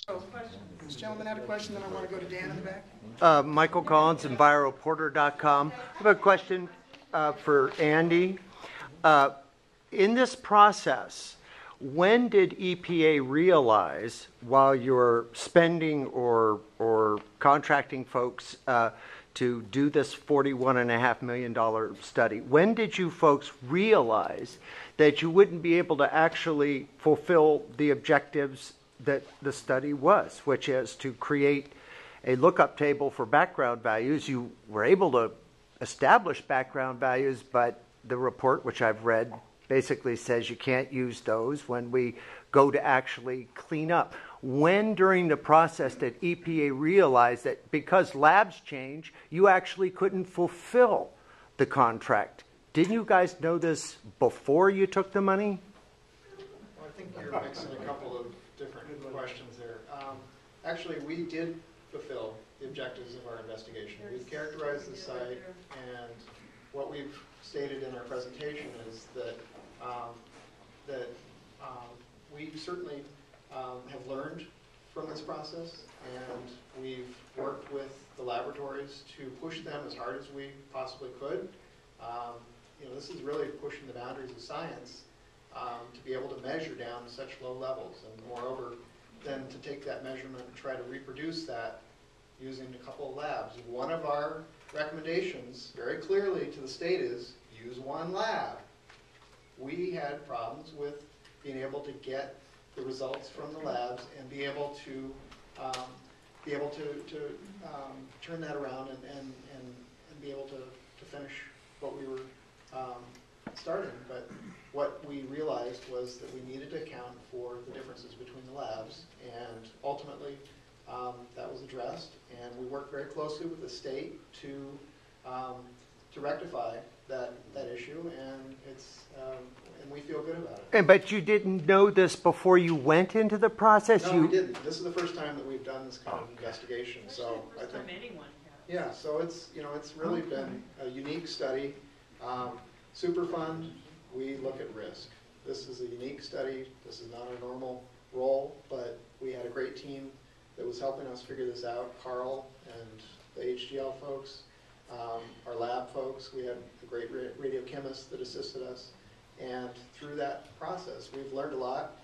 So, this gentleman had a question, then I want to go to Dan in the back. Michael Collins, EnviroPorter.com. I have a question for Andy. In this process, when did EPA realize, while you're spending or contracting folks to do this $41.5 million study, when did you folks realize that you wouldn't be able to actually fulfill the objectives that the study was, which is to create a lookup table for background values? You were able to establish background values, but the report, which I've read, basically says you can't use those when we go to actually clean up. When during the process did EPA realize that because labs change, you actually couldn't fulfill the contract? Didn't you guys know this before you took the money? Well, I think you're mixing a couple of different questions there. Actually, we did fulfill the objectives of our investigation. We've characterized the site, and what we've stated in our presentation is that we certainly have learned from this process, and we've worked with the laboratories to push them as hard as we possibly could. This is really pushing the boundaries of science to be able to measure down to such low levels, and moreover, then to take that measurement and try to reproduce that using a couple of labs. One of our recommendations very clearly to the state is use one lab. We had problems with being able to get the results from the labs and be able to turn that around and be able to finish what we were starting. But what we realized was that we needed to account for the differences between the labs, and ultimately that was addressed, and we worked very closely with the state to rectify that issue, and and we feel good about it. But you didn't know this before you went into the process? No, we didn't. This is the first time that we've done this kind of investigation. So I think, yeah, so it's really been a unique study. Superfund, we look at risk. This is a unique study. This is not our normal role, but we had a great team that was helping us figure this out. Carl and the HGL folks, our lab folks. We had a great radiochemist that assisted us. And through that process, we've learned a lot.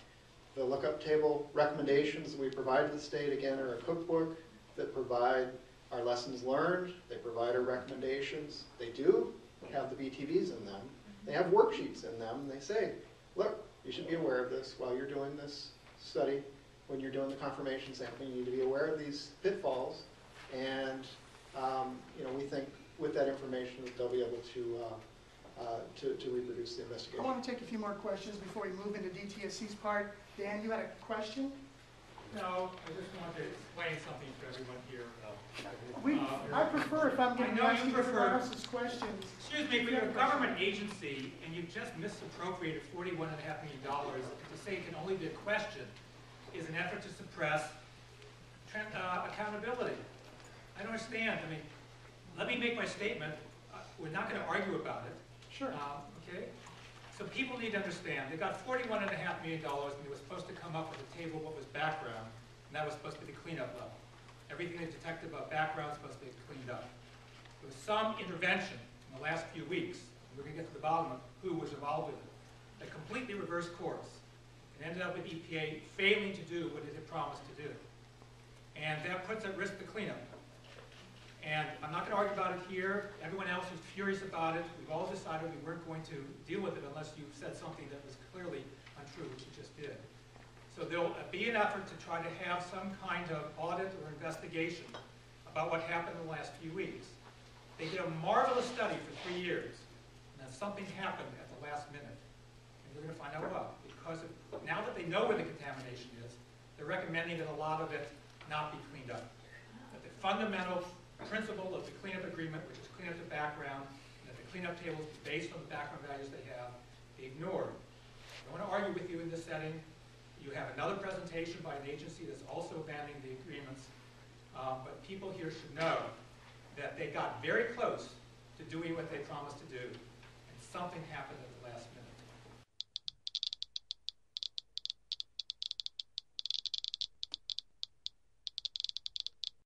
The lookup table recommendations that we provide to the state, again, are a cookbook that provide our lessons learned. They provide our recommendations. They do have the BTVs in them. They have worksheets in them. They say, look, you should be aware of this while you're doing this study. When you're doing the confirmation sampling, you need to be aware of these pitfalls. And we think with that information that they'll be able to reproduce the investigation. I want to take a few more questions before we move into DTSC's part. Dan, you had a question? No, I just wanted to explain something to everyone here. I prefer, if I'm going to ask you questions. Excuse me, but you're a government agency, and you've just misappropriated $41.5 million. To say it can only be a question is an effort to suppress accountability. I don't understand. I mean, let me make my statement. We're not going to argue about it. Sure. Okay? So people need to understand. They got $41.5 million, and they were supposed to come up with a table of what was background, and that was supposed to be the cleanup level. Everything they detected about background is supposed to be cleaned up. There was some intervention in the last few weeks, and we're going to get to the bottom of who was involved with it, that completely reversed course and ended up with EPA failing to do what it had promised to do. And that puts at risk the cleanup. And I'm not going to argue about it here. Everyone else is furious about it. We've all decided we weren't going to deal with it unless you said something that was clearly untrue, which you just did. So there'll be an effort to try to have some kind of audit or investigation about what happened in the last few weeks. They did a marvelous study for 3 years, and then something happened at the last minute. And we're going to find out what. Because now that they know where the contamination is, they're recommending that a lot of it not be cleaned up. That the fundamental principle of the cleanup agreement, which is clean up the background, and that the cleanup tables based on the background values they have, be ignored. I don't want to argue with you in this setting. You have another presentation by an agency that's also abandoning the agreements, but people here should know that they got very close to doing what they promised to do, and something happened at